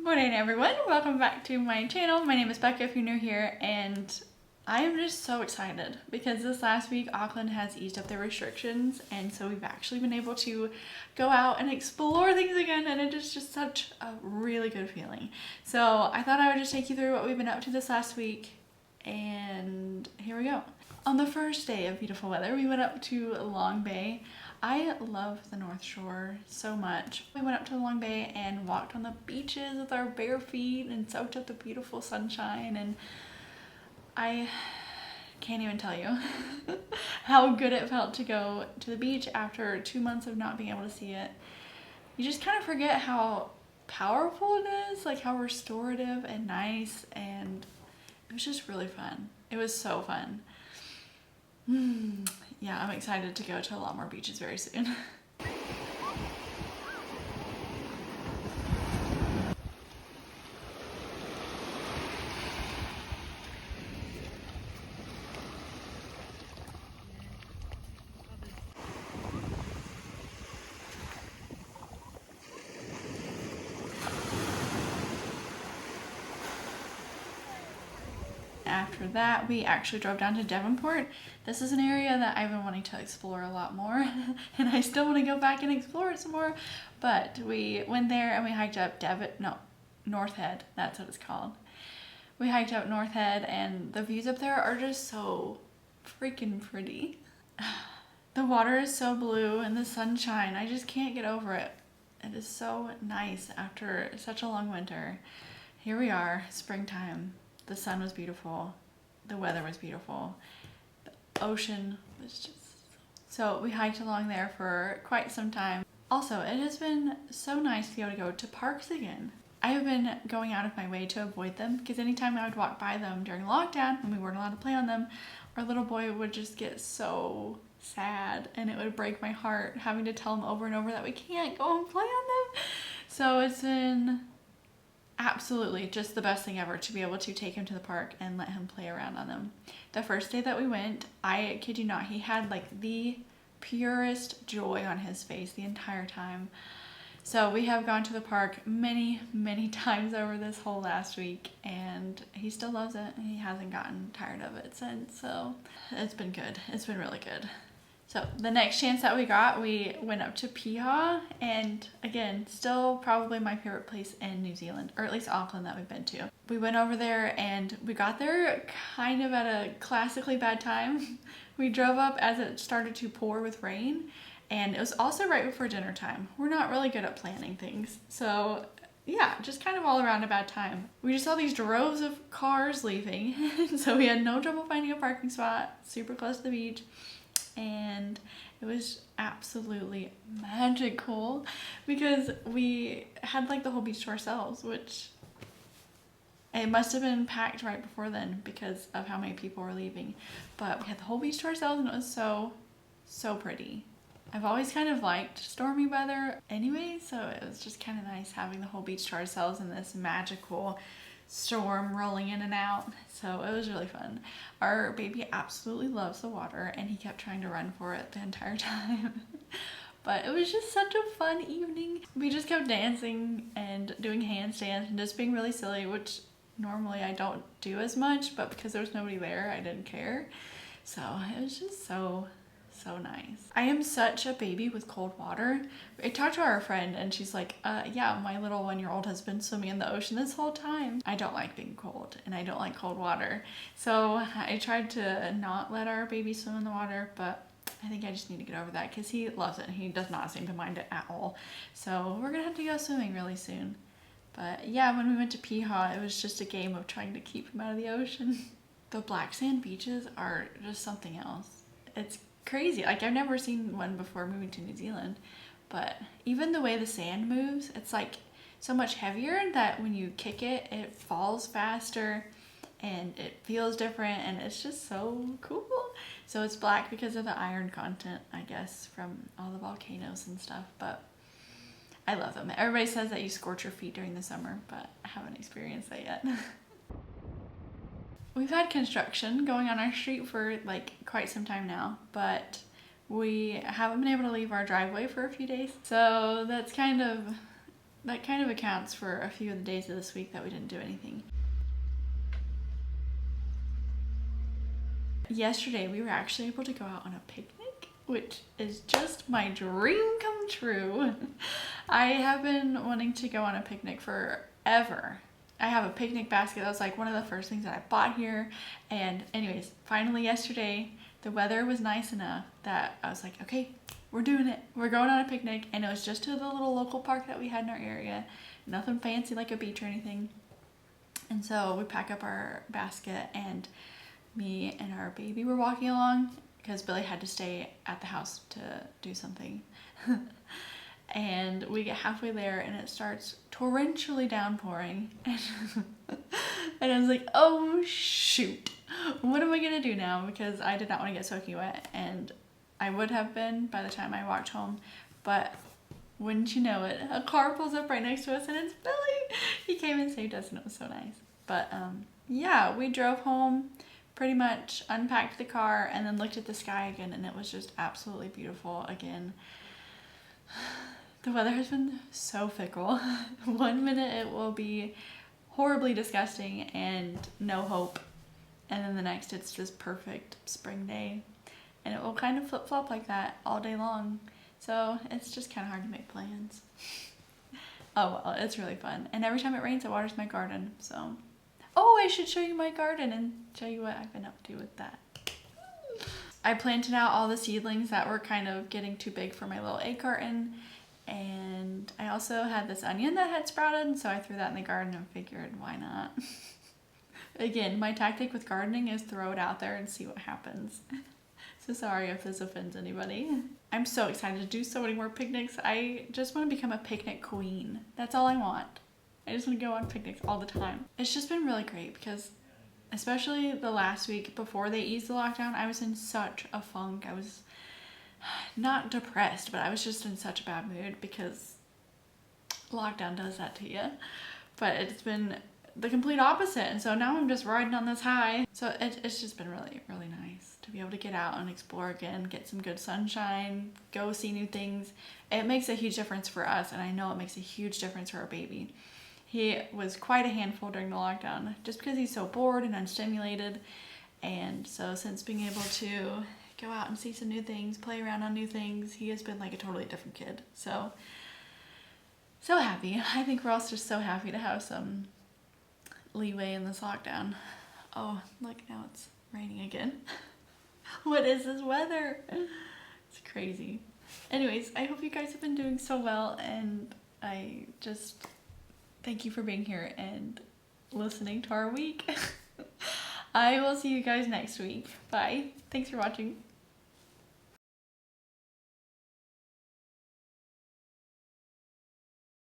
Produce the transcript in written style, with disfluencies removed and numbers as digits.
Morning everyone, welcome back to my channel. My name is Becca if you're new here, and I am just so excited because this last week Auckland has eased up their restrictions, and so we've actually been able to go out and explore things again, and it is just such a really good feeling. So I thought I would just take you through what we've been up to this last week, and here we go. On the first day of beautiful weather, we went up to Long Bay. I love the North Shore so much. We went up to the Long Bay and walked on the beaches with our bare feet and soaked up the beautiful sunshine, and I can't even tell you how good it felt to go to the beach after 2 months of not being able to see it. You just kind of forget how powerful it is, like how restorative and nice, and it was just really fun. It was so fun. Yeah, I'm excited to go to a lot more beaches very soon. After that, we actually drove down to Devonport. This is an area that I've been wanting to explore a lot more, and I still want to go back and explore it some more. But we went there and we hiked up North Head. That's what it's called. We hiked up North Head, and the views up there are just so freaking pretty. The water is so blue and the sunshine, I just can't get over it. It is so nice after such a long winter. Here we are, springtime. The sun was beautiful. The weather was beautiful. The ocean was just... So we hiked along there for quite some time. Also, it has been so nice to be able to go to parks again. I have been going out of my way to avoid them because anytime I would walk by them during lockdown when we weren't allowed to play on them, our little boy would just get so sad, and it would break my heart having to tell him over and over that we can't go and play on them. So it's been absolutely just the best thing ever to be able to take him to the park and let him play around on them. The first day that we went, I kid you not, he had like the purest joy on his face the entire time. So we have gone to the park many times over this whole last week, and he still loves it. He hasn't gotten tired of it since, so it's been good. It's been really good. So the next chance that we got, we went up to Piha, and again, still probably my favorite place in New Zealand, or at least Auckland that we've been to. We went over there and we got there kind of at a classically bad time. We drove up as it started to pour with rain, and it was also right before dinner time. We're not really good at planning things, so yeah, just kind of all around a bad time. We just saw these droves of cars leaving, so we had no trouble finding a parking spot super close to the beach. And it was absolutely magical because we had like the whole beach to ourselves, which it must have been packed right before then because of how many people were leaving. But we had the whole beach to ourselves, and it was so pretty. I've always kind of liked stormy weather anyway, so it was just kind of nice having the whole beach to ourselves in this magical storm rolling in and out. So it was really fun. Our baby absolutely loves the water, and he kept trying to run for it the entire time. But it was just such a fun evening. We just kept dancing and doing handstands and just being really silly, which normally I don't do as much, but because there was nobody there, I didn't care. So it was just so nice. I am such a baby with cold water. I talked to our friend, and she's like, yeah, my little 1-year-old has been swimming in the ocean this whole time. I don't like being cold, and I don't like cold water. So I tried to not let our baby swim in the water, but I think I just need to get over that because he loves it and he does not seem to mind it at all. So we're gonna have to go swimming really soon. But yeah, when we went to Piha, it was just a game of trying to keep him out of the ocean. The black sand beaches are just something else. It's crazy. Like, I've never seen one before moving to New Zealand, but even the way the sand moves, it's like so much heavier that when you kick it, it falls faster and it feels different, and it's just so cool. So it's black because of the iron content, I guess, from all the volcanoes and stuff, but I love them. Everybody says that you scorch your feet during the summer, but I haven't experienced that yet. We've had construction going on our street for like quite some time now, but we haven't been able to leave our driveway for a few days. So that's kind of that kind of accounts for a few of the days of this week that we didn't do anything. Yesterday, we were actually able to go out on a picnic, which is just my dream come true. I have been wanting to go on a picnic forever. I have a picnic basket. That was like one of the first things that I bought here. And anyways, finally yesterday, the weather was nice enough that I was like, okay, we're doing it. We're going on a picnic. And it was just to the little local park that we had in our area. Nothing fancy like a beach or anything. And so we pack up our basket, and me and our baby were walking along because Billy had to stay at the house to do something. And we get halfway there and it starts torrentially downpouring. And I was like, oh shoot, what am I gonna do now? Because I did not want to get soaking wet, and I would have been by the time I walked home. But wouldn't you know it, a car pulls up right next to us and it's Billy. He came and saved us and it was so nice. But yeah, we drove home, pretty much unpacked the car, and then looked at the sky again, and it was just absolutely beautiful again. The weather has been so fickle. One minute it will be horribly disgusting and no hope, and then the next it's this perfect spring day, and it will kind of flip-flop like that all day long. So it's just kind of hard to make plans. Oh well, it's really fun, and every time it rains it waters my garden. So oh, I should show you my garden and show you what I've been up to with that. I planted out all the seedlings that were kind of getting too big for my little egg carton. And I also had this onion that had sprouted, so I threw that in the garden and figured, why not? Again, my tactic with gardening is throw it out there and see what happens. So sorry if this offends anybody. I'm so excited to do so many more picnics. I just want to become a picnic queen. That's all I want. I just want to go on picnics all the time. It's just been really great because especially the last week before they eased the lockdown, I was in such a funk. I was not depressed, but I was just in such a bad mood because lockdown does that to you. But it's been the complete opposite, and so now I'm just riding on this high. So it's just been really, really nice to be able to get out and explore again, get some good sunshine, go see new things. It makes a huge difference for us, and I know it makes a huge difference for our baby. He was quite a handful during the lockdown just because he's so bored and unstimulated. And so since being able to go out and see some new things, play around on new things, he has been like a totally different kid. So happy. I think we're all just so happy to have some leeway in this lockdown. Oh, look, now it's raining again. What is this weather? It's crazy. Anyways, I hope you guys have been doing so well, and I just thank you for being here and listening to our week. I will see you guys next week. Bye. Thanks for watching.